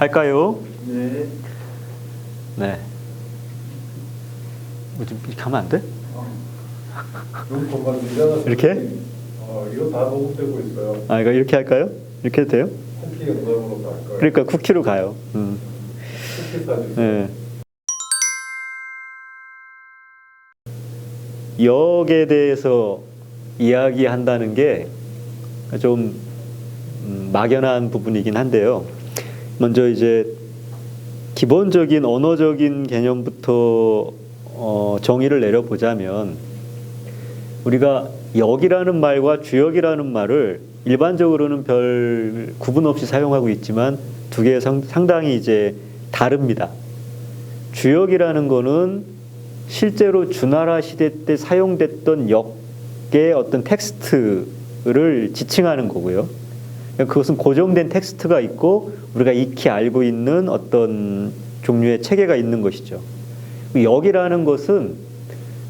할까요? 네. 네. 좀 이렇게 하면 안 돼? 이렇게? 이거 다 녹음되고 있어요. 아, 이거 이렇게 할까요? 이렇게 해도 돼요? 쿠키 영상으로 갈 거예요. 그러니까 쿠키로 가요. 쿠키 사주세요. 네. 역에 대해서 이야기한다는 게 좀 막연한 부분이긴 한데요. 먼저 이제 기본적인 언어적인 개념부터 정의를 내려보자면, 우리가 역이라는 말과 주역이라는 말을 일반적으로는 별 구분 없이 사용하고 있지만 두 개 상당히 이제 다릅니다. 주역이라는 거는 실제로 주나라 시대 때 사용됐던 역의 어떤 텍스트를 지칭하는 거고요. 그것은 고정된 텍스트가 있고 우리가 익히 알고 있는 어떤 종류의 체계가 있는 것이죠. 역이라는 것은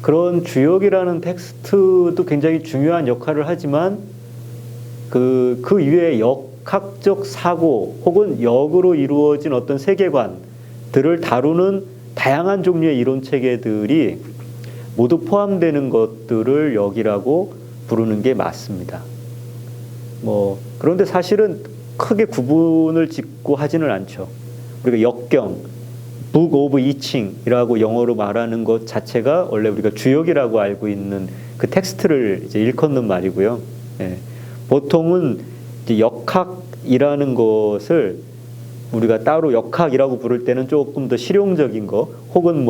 그런 주역이라는 텍스트도 굉장히 중요한 역할을 하지만 그 이외의 역학적 사고 혹은 역으로 이루어진 어떤 세계관들을 다루는 다양한 종류의 이론 체계들이 모두 포함되는 것들을 역이라고 부르는 게 맞습니다. 그런데 사실은 크게 구분을 짓고 하지는 않죠. 우리가 역경, Book of Iching이라고 영어로 말하는 것 자체가 원래 우리가 주역이라고 알고 있는 그 텍스트를 이제 일컫는 말이고요. 예. 보통은 이제 역학이라는 것을 우리가 따로 역학이라고 부를 때는 조금 더 실용적인 거, 혹은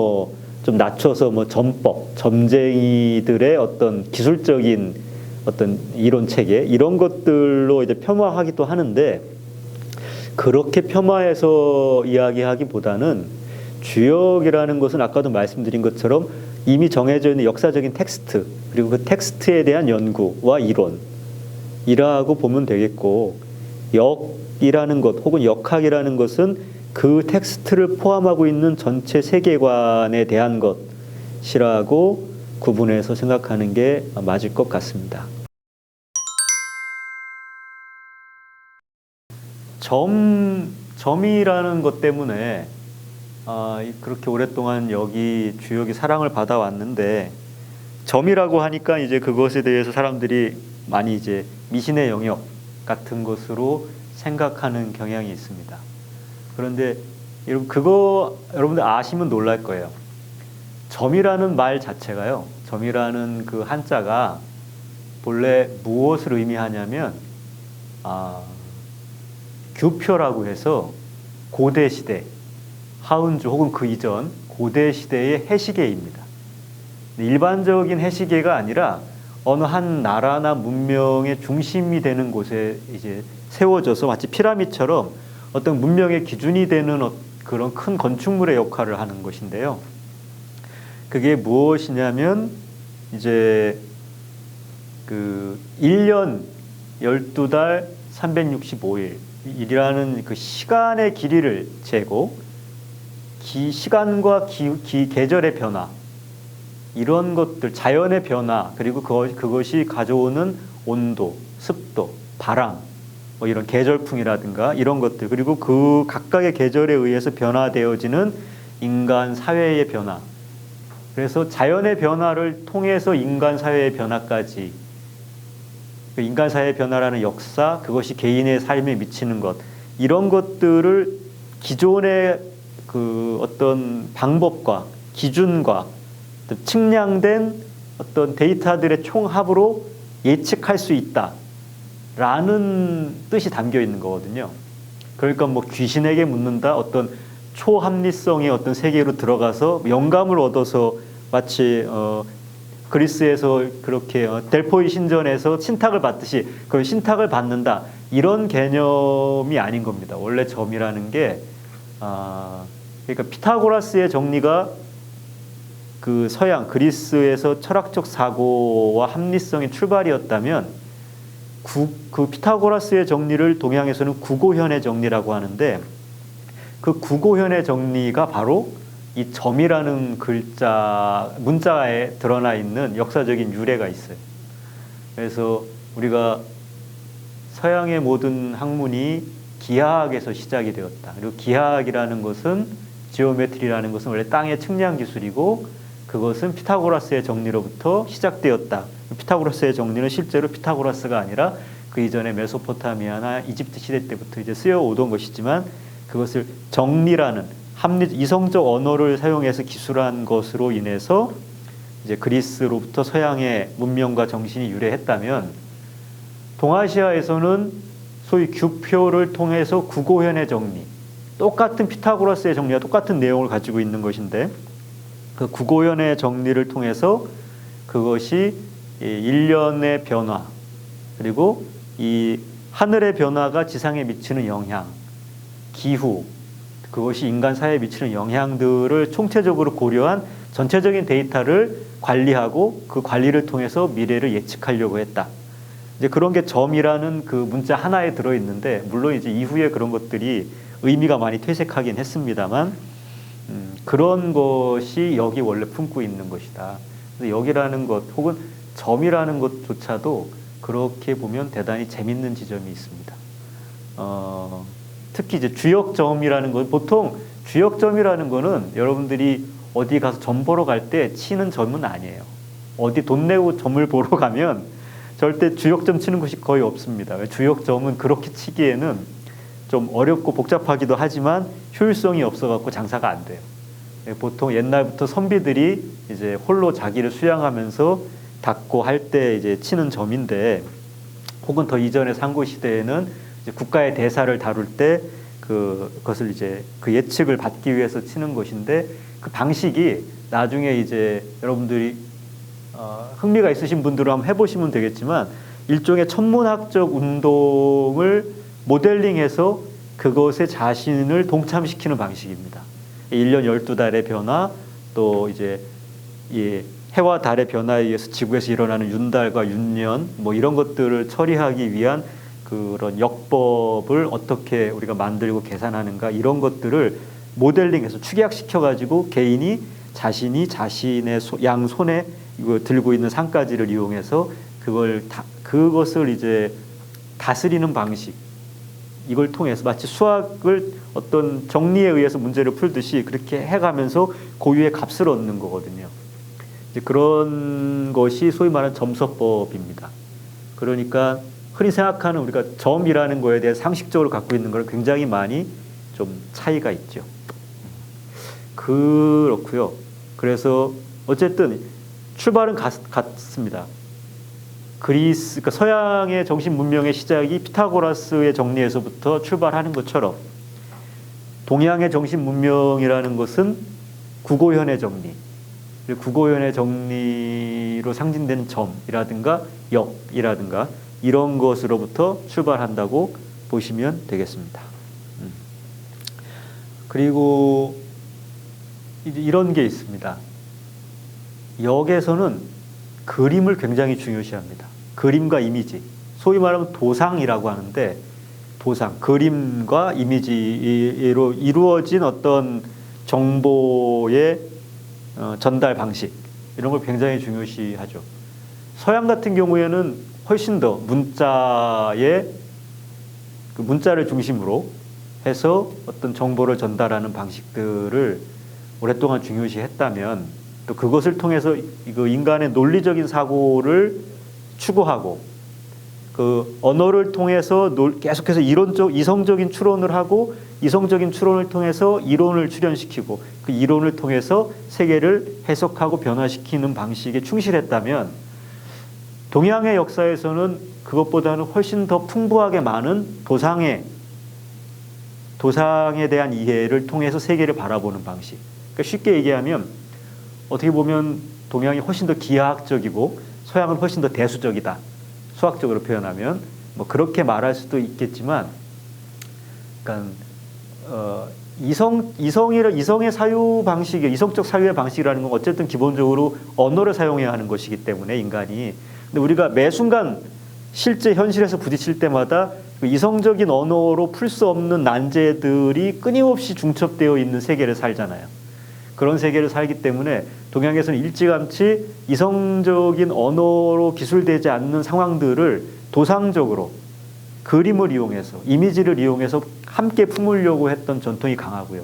좀 낮춰서 전법, 점쟁이들의 어떤 기술적인 어떤 이론 체계, 이런 것들로 이제 폄하하기도 하는데, 그렇게 폄하해서 이야기하기보다는 주역이라는 것은 아까도 말씀드린 것처럼 이미 정해져 있는 역사적인 텍스트, 그리고 그 텍스트에 대한 연구와 이론이라고 보면 되겠고, 역이라는 것 혹은 역학이라는 것은 그 텍스트를 포함하고 있는 전체 세계관에 대한 것이라고 구분해서 생각하는 게 맞을 것 같습니다. 점이라는 것 때문에 그렇게 오랫동안 여기 주역이 사랑을 받아왔는데, 점이라고 하니까 이제 그것에 대해서 사람들이 많이 이제 미신의 영역 같은 것으로 생각하는 경향이 있습니다. 그런데 여러분들 아시면 놀랄 거예요. 점이라는 말 자체가요, 점이라는 그 한자가 본래 무엇을 의미하냐면 규표라고 해서 고대 시대, 하은주 혹은 그 이전 고대 시대의 해시계입니다. 일반적인 해시계가 아니라 어느 한 나라나 문명의 중심이 되는 곳에 이제 세워져서 마치 피라미드처럼 어떤 문명의 기준이 되는 그런 큰 건축물의 역할을 하는 것인데요. 그게 무엇이냐면 이제 그 1년 12달 365일 이라는 그 시간의 길이를 재고 시간과 계절의 변화, 이런 것들, 자연의 변화, 그리고 그것이 가져오는 온도, 습도, 바람, 이런 계절풍이라든가 이런 것들, 그리고 그 각각의 계절에 의해서 변화되어지는 인간 사회의 변화, 그래서 자연의 변화를 통해서 인간 사회의 변화까지, 인간 사회의 변화라는 역사, 그것이 개인의 삶에 미치는 것, 이런 것들을 기존의 그 어떤 방법과 기준과 측량된 어떤 데이터들의 총합으로 예측할 수 있다라는 뜻이 담겨 있는 거거든요. 그러니까 귀신에게 묻는다, 어떤 초합리성의 어떤 세계로 들어가서 영감을 얻어서 마치 그리스에서 그렇게 델포이 신전에서 신탁을 받듯이 그 신탁을 받는다, 이런 개념이 아닌 겁니다. 원래 점이라는 게 그러니까 피타고라스의 정리가 그 서양 그리스에서 철학적 사고와 합리성의 출발이었다면 그 피타고라스의 정리를 동양에서는 구고현의 정리라고 하는데, 그 구고현의 정리가 바로 이 점이라는 문자에 드러나 있는 역사적인 유래가 있어요. 그래서 우리가 서양의 모든 학문이 기하학에서 시작이 되었다. 그리고 기하학이라는 것은 지오메트리라는 것은 원래 땅의 측량 기술이고 그것은 피타고라스의 정리로부터 시작되었다. 피타고라스의 정리는 실제로 피타고라스가 아니라 그 이전에 메소포타미아나 이집트 시대 때부터 이제 쓰여 오던 것이지만 그것을 정리라는 이성적 언어를 사용해서 기술한 것으로 인해서 이제 그리스로부터 서양의 문명과 정신이 유래했다면 동아시아에서는 소위 규표를 통해서 구고현의 정리, 똑같은 피타고라스의 정리와 똑같은 내용을 가지고 있는 것인데 그 구고현의 정리를 통해서 그것이 일련의 변화 그리고 이 하늘의 변화가 지상에 미치는 영향, 기후, 그것이 인간 사회에 미치는 영향들을 총체적으로 고려한 전체적인 데이터를 관리하고 그 관리를 통해서 미래를 예측하려고 했다. 이제 그런 게 점이라는 그 문자 하나에 들어 있는데 물론 이제 이후에 그런 것들이 의미가 많이 퇴색하긴 했습니다만 그런 것이 여기 원래 품고 있는 것이다. 그래서 여기라는 것 혹은 점이라는 것조차도 그렇게 보면 대단히 재밌는 지점이 있습니다. 특히 이제 주역점이라는 건 보통 주역점이라는 거는 여러분들이 어디 가서 점 보러 갈 때 치는 점은 아니에요. 어디 돈 내고 점을 보러 가면 절대 주역점 치는 곳이 거의 없습니다. 주역점은 그렇게 치기에는 좀 어렵고 복잡하기도 하지만 효율성이 없어갖고 장사가 안 돼요. 보통 옛날부터 선비들이 이제 홀로 자기를 수양하면서 닦고 할 때 이제 치는 점인데 혹은 더 이전의 상고 시대에는 이제 국가의 대사를 다룰 때 그것을 이제 그 예측을 받기 위해서 치는 것인데 그 방식이 나중에 이제 여러분들이 흥미가 있으신 분들은 한번 해보시면 되겠지만 일종의 천문학적 운동을 모델링해서 그것에 자신을 동참시키는 방식입니다. 1년 12달의 변화 또 이제 이 해와 달의 변화에 의해서 지구에서 일어나는 윤달과 윤년 뭐 이런 것들을 처리하기 위한 그런 역법을 어떻게 우리가 만들고 계산하는가 이런 것들을 모델링해서 축약시켜 가지고 개인이 자신이 자신의 양손에 이거 들고 있는 상가지를 이용해서 그것을 이제 다스리는 방식 이걸 통해서 마치 수학을 어떤 정리에 의해서 문제를 풀듯이 그렇게 해가면서 고유의 값을 얻는 거거든요. 이제 그런 것이 소위 말하는 점서법입니다. 그러니까 흔히 생각하는 우리가 점이라는 거에 대해 상식적으로 갖고 있는 걸 굉장히 많이 좀 차이가 있죠. 그렇고요. 그래서 어쨌든 출발은 같습니다. 그리스, 그러니까 서양의 정신 문명의 시작이 피타고라스의 정리에서부터 출발하는 것처럼 동양의 정신 문명이라는 것은 구고현의 정리, 구고현의 정리로 상징되는 점이라든가 역이라든가 이런 것으로부터 출발한다고 보시면 되겠습니다. 그리고 이제 이런 게 있습니다. 역에서는 그림을 굉장히 중요시합니다. 그림과 이미지, 소위 말하면 도상이라고 하는데 도상, 그림과 이미지로 이루어진 어떤 정보의 전달 방식 이런 걸 굉장히 중요시하죠. 서양 같은 경우에는 훨씬 더 문자의 그 문자를 중심으로 해서 어떤 정보를 전달하는 방식들을 오랫동안 중요시했다면 또 그것을 통해서 그 인간의 논리적인 사고를 추구하고 그 언어를 통해서 계속해서 이성적인 추론을 하고 이성적인 추론을 통해서 이론을 출현시키고 그 이론을 통해서 세계를 해석하고 변화시키는 방식에 충실했다면 동양의 역사에서는 그것보다는 훨씬 더 풍부하게 많은 도상에 대한 이해를 통해서 세계를 바라보는 방식. 그러니까 쉽게 얘기하면 어떻게 보면 동양이 훨씬 더 기하학적이고 서양은 훨씬 더 대수적이다. 수학적으로 표현하면 뭐 그렇게 말할 수도 있겠지만, 그러니까 이성의 사유 방식이 이성적 사유의 방식이라는 건 어쨌든 기본적으로 언어를 사용해야 하는 것이기 때문에 인간이. 근데 우리가 매 순간 실제 현실에서 부딪힐 때마다 그 이성적인 언어로 풀 수 없는 난제들이 끊임없이 중첩되어 있는 세계를 살잖아요. 그런 세계를 살기 때문에 동양에서는 일찌감치 이성적인 언어로 기술되지 않는 상황들을 도상적으로 그림을 이용해서 이미지를 이용해서 함께 품으려고 했던 전통이 강하고요.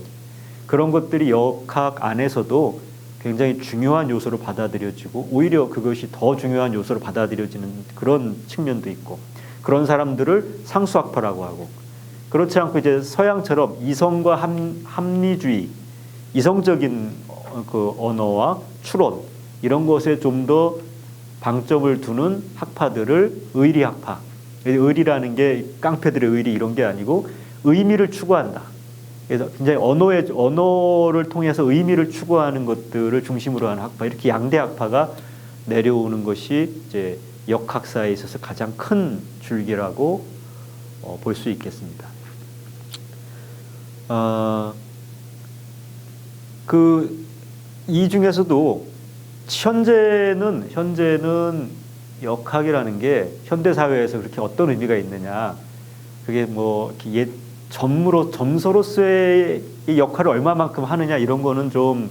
그런 것들이 역학 안에서도 굉장히 중요한 요소로 받아들여지고 오히려 그것이 더 중요한 요소로 받아들여지는 그런 측면도 있고 그런 사람들을 상수학파라고 하고 그렇지 않고 이제 서양처럼 이성과 합리주의, 이성적인 그 언어와 추론 이런 것에 좀 더 방점을 두는 학파들을 의리학파. 의리라는 게 깡패들의 의리 이런 게 아니고 의미를 추구한다. 그래서 굉장히 언어를 통해서 의미를 추구하는 것들을 중심으로 하는 학파, 이렇게 양대 학파가 내려오는 것이 이제 역학사에 있어서 가장 큰 줄기라고 볼 수 있겠습니다. 이 중에서도 현재는 역학이라는 게 현대 사회에서 그렇게 어떤 의미가 있느냐, 그게 뭐 점서로서의 이 역할을 얼마만큼 하느냐 이런 거는 좀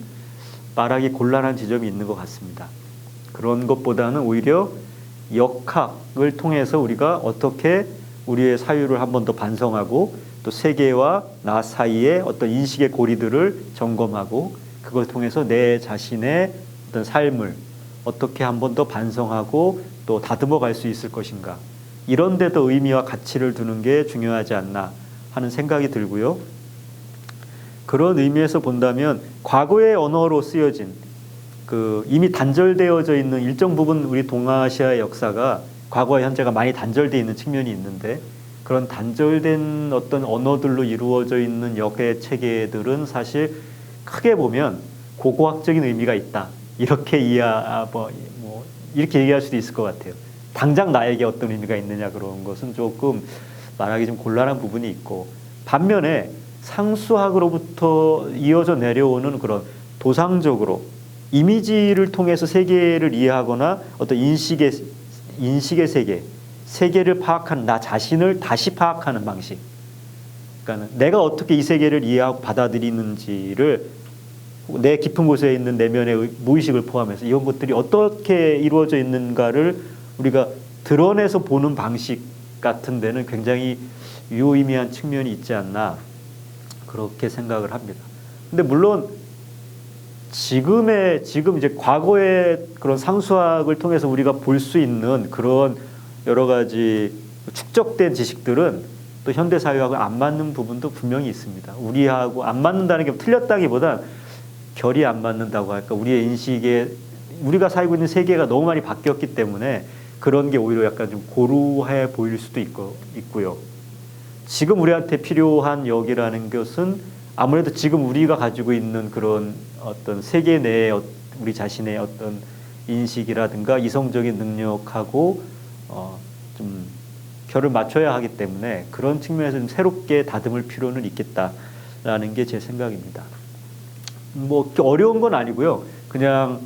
말하기 곤란한 지점이 있는 것 같습니다. 그런 것보다는 오히려 역학을 통해서 우리가 어떻게 우리의 사유를 한 번 더 반성하고 또 세계와 나 사이의 어떤 인식의 고리들을 점검하고 그걸 통해서 내 자신의 어떤 삶을 어떻게 한 번 더 반성하고 또 다듬어 갈 수 있을 것인가, 이런 데도 의미와 가치를 두는 게 중요하지 않나 하는 생각이 들고요. 그런 의미에서 본다면 과거의 언어로 쓰여진 이미 단절되어져 있는 일정 부분 우리 동아시아의 역사가 과거와 현재가 많이 단절되어 있는 측면이 있는데 그런 단절된 어떤 언어들로 이루어져 있는 역의 체계들은 사실 크게 보면 고고학적인 의미가 있다. 이렇게 이렇게 얘기할 수도 있을 것 같아요. 당장 나에게 어떤 의미가 있느냐 그런 것은 조금 말하기 좀 곤란한 부분이 있고, 반면에 상수학으로부터 이어져 내려오는 그런 도상적으로 이미지를 통해서 세계를 이해하거나 어떤 인식의 세계를 파악하는 나 자신을 다시 파악하는 방식. 그러니까 내가 어떻게 이 세계를 이해하고 받아들이는지를 내 깊은 곳에 있는 내면의 무의식을 포함해서 이런 것들이 어떻게 이루어져 있는가를 우리가 드러내서 보는 방식 같은 데는 굉장히 유의미한 측면이 있지 않나 그렇게 생각을 합니다. 근데 물론 지금 이제 과거의 그런 상수학을 통해서 우리가 볼 수 있는 그런 여러 가지 축적된 지식들은 또 현대 사회하고 안 맞는 부분도 분명히 있습니다. 우리하고 안 맞는다는 게 틀렸다기보단 결이 안 맞는다고 할까, 우리의 인식에 우리가 살고 있는 세계가 너무 많이 바뀌었기 때문에 그런 게 오히려 약간 좀 고루해 보일 수도 있고요. 지금 우리한테 필요한 역이라는 것은 아무래도 지금 우리가 가지고 있는 그런 어떤 세계 내의 우리 자신의 어떤 인식이라든가 이성적인 능력하고 좀 결을 맞춰야 하기 때문에 그런 측면에서 좀 새롭게 다듬을 필요는 있겠다라는 게 제 생각입니다. 뭐 어려운 건 아니고요. 그냥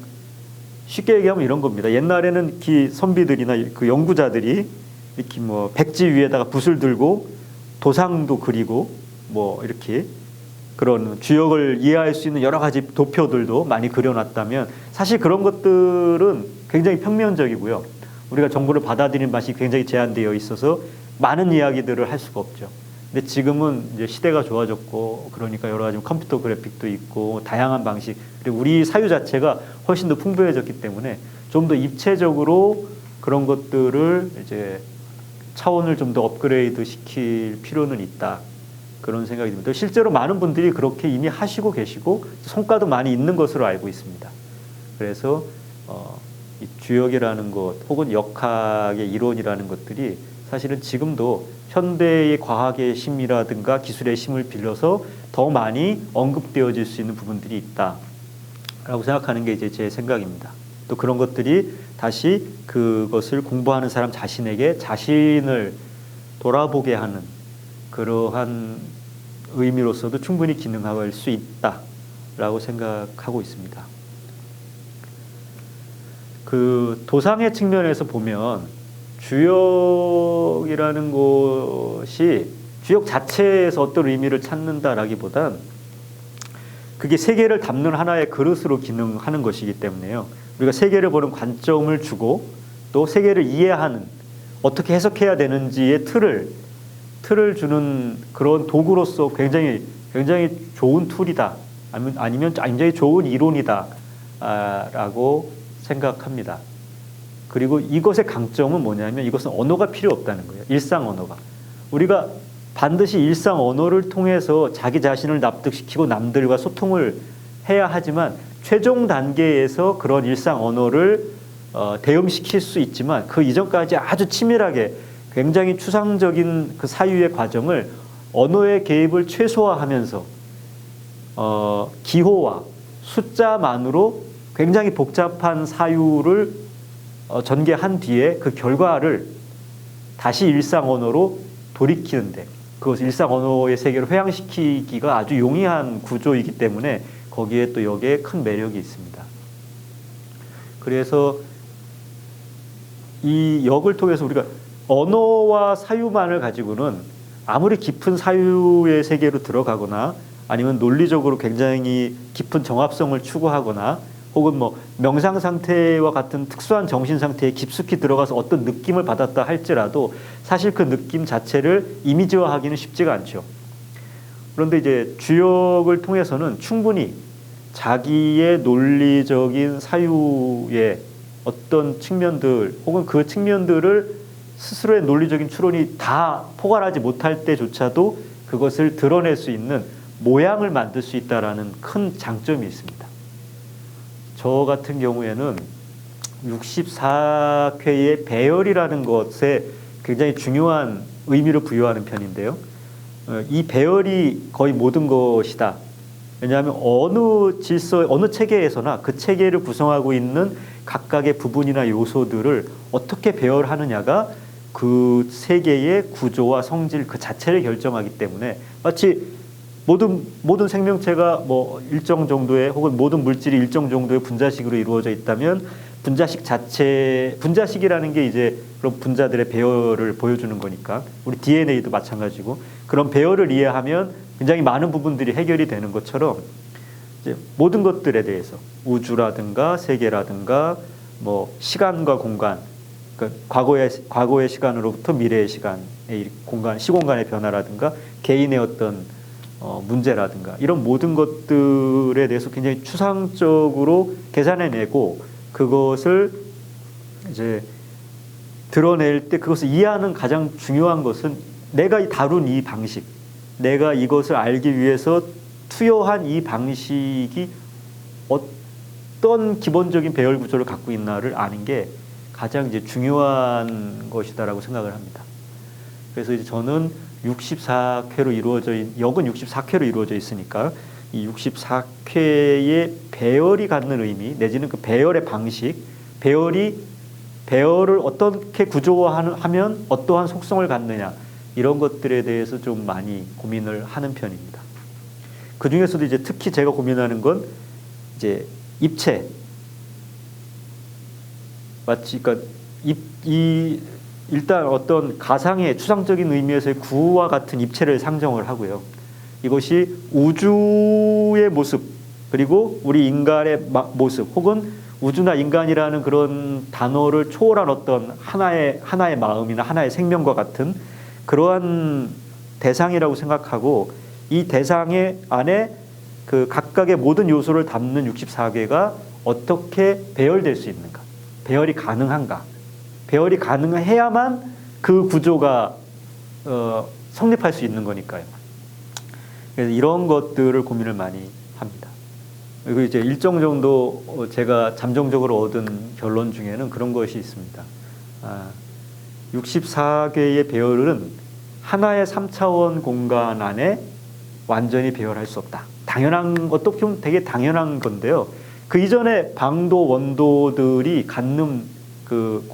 쉽게 얘기하면 이런 겁니다. 옛날에는 선비들이나 그 연구자들이 이렇게 뭐 백지 위에다가 붓을 들고 도상도 그리고 뭐 이렇게 그런 주역을 이해할 수 있는 여러 가지 도표들도 많이 그려놨다면 사실 그런 것들은 굉장히 평면적이고요. 우리가 정보를 받아들이는 맛이 굉장히 제한되어 있어서 많은 이야기들을 할 수가 없죠. 근데 지금은 이제 시대가 좋아졌고 그러니까 여러 가지 컴퓨터 그래픽도 있고 다양한 방식, 그리고 우리 사유 자체가 훨씬 더 풍부해졌기 때문에 좀 더 입체적으로 그런 것들을 이제 차원을 좀 더 업그레이드 시킬 필요는 있다. 그런 생각이 듭니다. 실제로 많은 분들이 그렇게 이미 하시고 계시고 성과도 많이 있는 것으로 알고 있습니다. 그래서 이 주역이라는 것 혹은 역학의 이론이라는 것들이 사실은 지금도 현대의 과학의 힘이라든가 기술의 힘을 빌려서 더 많이 언급되어질 수 있는 부분들이 있다라고 생각하는 게 이제 제 생각입니다. 또 그런 것들이 다시 그것을 공부하는 사람 자신에게 자신을 돌아보게 하는 그러한 의미로서도 충분히 기능할 수 있다라고 생각하고 있습니다. 그 도상의 측면에서 보면 주역이라는 것이 주역 자체에서 어떤 의미를 찾는다라기보단 그게 세계를 담는 하나의 그릇으로 기능하는 것이기 때문에요. 우리가 세계를 보는 관점을 주고 또 세계를 이해하는 어떻게 해석해야 되는지의 틀을 틀을 주는 그런 도구로서 굉장히 좋은 툴이다. 아니면 굉장히 좋은 이론이다라고 생각합니다. 그리고 이것의 강점은 뭐냐면 이것은 언어가 필요 없다는 거예요. 일상 언어가. 우리가 반드시 일상 언어를 통해서 자기 자신을 납득시키고 남들과 소통을 해야 하지만 최종 단계에서 그런 일상 언어를 대응시킬 수 있지만 그 이전까지 아주 치밀하게 굉장히 추상적인 그 사유의 과정을 언어의 개입을 최소화하면서 기호와 숫자만으로 굉장히 복잡한 사유를 전개한 뒤에 그 결과를 다시 일상 언어로 돌이키는데 그것을 일상 언어의 세계로 회양시키기가 아주 용이한 구조이기 때문에 거기에 또 여기에 큰 매력이 있습니다. 그래서 이 역을 통해서 우리가 언어와 사유만을 가지고는 아무리 깊은 사유의 세계로 들어가거나 아니면 논리적으로 굉장히 깊은 정합성을 추구하거나 혹은 뭐 명상 상태와 같은 특수한 정신 상태에 깊숙이 들어가서 어떤 느낌을 받았다 할지라도 사실 그 느낌 자체를 이미지화하기는 쉽지가 않죠. 그런데 이제 주역을 통해서는 충분히 자기의 논리적인 사유의 어떤 측면들 혹은 그 측면들을 스스로의 논리적인 추론이 다 포괄하지 못할 때조차도 그것을 드러낼 수 있는 모양을 만들 수 있다는 큰 장점이 있습니다. 저 같은 경우에는 64쾌의 배열이라는 것에 굉장히 중요한 의미를 부여하는 편인데요. 이 배열이 거의 모든 것이다. 왜냐하면 어느 질서, 어느 체계에서나 그 체계를 구성하고 있는 각각의 부분이나 요소들을 어떻게 배열하느냐가 그 세계의 구조와 성질 그 자체를 결정하기 때문에 마치 모든 생명체가 뭐 일정 정도의 혹은 모든 물질이 일정 정도의 분자식으로 이루어져 있다면 분자식이라는 게 이제 그런 분자들의 배열을 보여주는 거니까 우리 DNA도 마찬가지고 그런 배열을 이해하면 굉장히 많은 부분들이 해결이 되는 것처럼 이제 모든 것들에 대해서 우주라든가 세계라든가 뭐 시간과 공간, 그러니까 과거의 시간으로부터 미래의 시간의 공간, 시공간의 변화라든가 개인의 어떤 문제라든가 이런 모든 것들에 대해서 굉장히 추상적으로 계산해내고 그것을 이제 드러낼 때 그것을 이해하는 가장 중요한 것은 내가 다룬 이 방식, 내가 이것을 알기 위해서 투여한 이 방식이 어떤 기본적인 배열 구조를 갖고 있나를 아는 게 가장 이제 중요한 것이다라고 생각을 합니다. 그래서 이제 저는 64쾌로 이루어져 역은 64쾌로 이루어져 있으니까 이 64쾌의 배열이 갖는 의미 내지는 그 배열의 방식, 배열을 어떻게 구조화하면 어떠한 속성을 갖느냐 이런 것들에 대해서 좀 많이 고민을 하는 편입니다. 그 중에서도 이제 특히 제가 고민하는 건 이제 입체, 마치 그러니까 일단 어떤 가상의 추상적인 의미에서의 구와 같은 입체를 상정을 하고요. 이것이 우주의 모습 그리고 우리 인간의 모습 혹은 우주나 인간이라는 그런 단어를 초월한 어떤 하나의 마음이나 하나의 생명과 같은 그러한 대상이라고 생각하고 이 대상의 안에 그 각각의 모든 요소를 담는 64개가 어떻게 배열될 수 있는가, 배열이 가능한가, 배열이 가능해야만 그 구조가 성립할 수 있는 거니까요. 그래서 이런 것들을 고민을 많이 합니다. 그리고 이제 일정 정도 제가 잠정적으로 얻은 결론 중에는 그런 것이 있습니다. 64개의 배열은 하나의 3차원 공간 안에 완전히 배열할 수 없다. 어떻게 보면 되게 당연한 건데요. 그 이전에 방도, 원도들이 갖는 그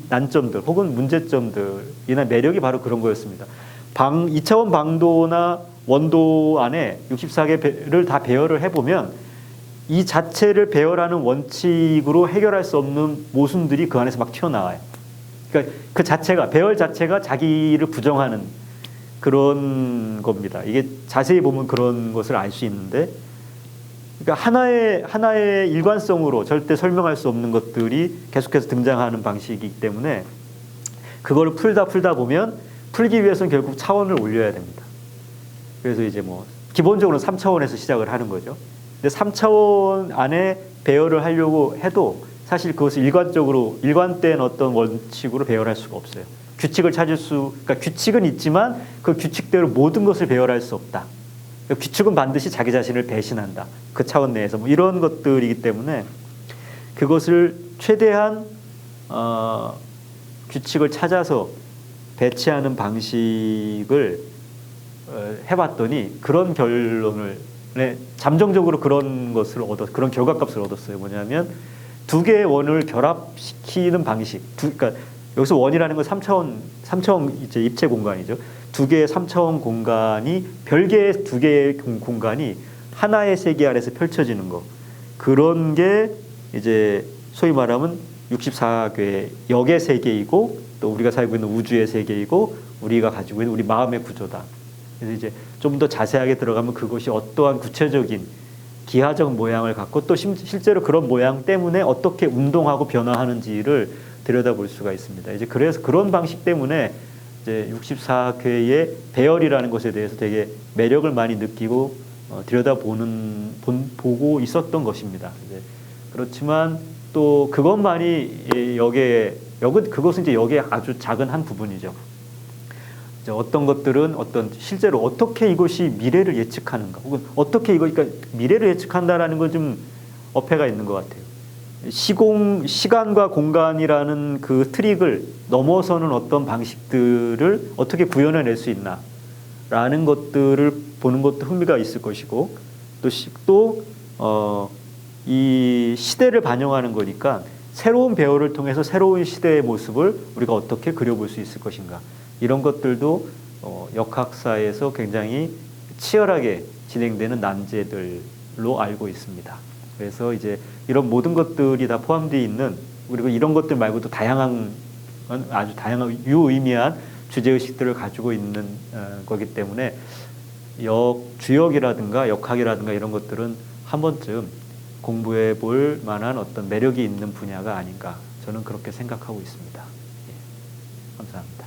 난점들 혹은 문제점들이나 매력이 바로 그런 거였습니다. 2차원 방도나 원도 안에 64개를 다 배열을 해보면 이 자체를 배열하는 원칙으로 해결할 수 없는 모순들이 그 안에서 막 튀어나와요. 그러니까 그 자체가, 배열 자체가 자기를 부정하는 그런 겁니다. 이게 자세히 보면 그런 것을 알 수 있는데, 그러니까 하나의 일관성으로 절대 설명할 수 없는 것들이 계속해서 등장하는 방식이기 때문에 그걸 풀다 보면 풀기 위해서는 결국 차원을 올려야 됩니다. 그래서 이제 뭐 기본적으로 3차원에서 시작을 하는 거죠. 근데 3차원 안에 배열을 하려고 해도 사실 그것을 일관된 어떤 원칙으로 배열할 수가 없어요. 규칙을 그러니까 규칙은 있지만 그 규칙대로 모든 것을 배열할 수 없다. 그러니까 규칙은 반드시 자기 자신을 배신한다. 그 차원 내에서 뭐 이런 것들이기 때문에 그것을 최대한 규칙을 찾아서 배치하는 방식을 해봤더니 그런 결론을 잠정적으로 그런 결과값을 얻었어요. 뭐냐면 두 개의 원을 결합시키는 방식. 그러니까 여기서 원이라는 건 3차원 이제 입체 공간이죠. 두 개의 3차원 공간이 별개의 두 개의 공간이 하나의 세계 아래서 펼쳐지는 거. 그런 게 이제 소위 말하면 64궤 역의 세계이고 또 우리가 살고 있는 우주의 세계이고 우리가 가지고 있는 우리 마음의 구조다. 그래서 이제 좀 더 자세하게 들어가면 그것이 어떠한 구체적인 기하적 모양을 갖고 또 실제로 그런 모양 때문에 어떻게 운동하고 변화하는지를 들여다볼 수가 있습니다. 이제 그래서 그런 방식 때문에 이제 64궤의 배열이라는 것에 대해서 되게 매력을 많이 느끼고 보고 있었던 것입니다. 이제 그렇지만 또 그것만이 그것은 이제 역의 아주 작은 한 부분이죠. 이제 어떤 것들은 실제로 어떻게 이것이 미래를 예측하는가, 혹은 어떻게 그러니까 미래를 예측한다라는 건 좀 어폐가 있는 것 같아요. 시간과 공간이라는 그 트릭을 넘어서는 어떤 방식들을 어떻게 구현해낼 수 있나라는 것들을 보는 것도 흥미가 있을 것이고 이 시대를 반영하는 거니까 새로운 배열을 통해서 새로운 시대의 모습을 우리가 어떻게 그려볼 수 있을 것인가, 이런 것들도 역학사에서 굉장히 치열하게 진행되는 난제들로 알고 있습니다. 그래서 이제 이런 모든 것들이 다 포함되어 있는, 그리고 이런 것들 말고도 아주 다양한 유의미한 주제의식들을 가지고 있는 거기 때문에 주역이라든가 역학이라든가 이런 것들은 한 번쯤 공부해 볼 만한 어떤 매력이 있는 분야가 아닌가, 저는 그렇게 생각하고 있습니다. 예, 감사합니다.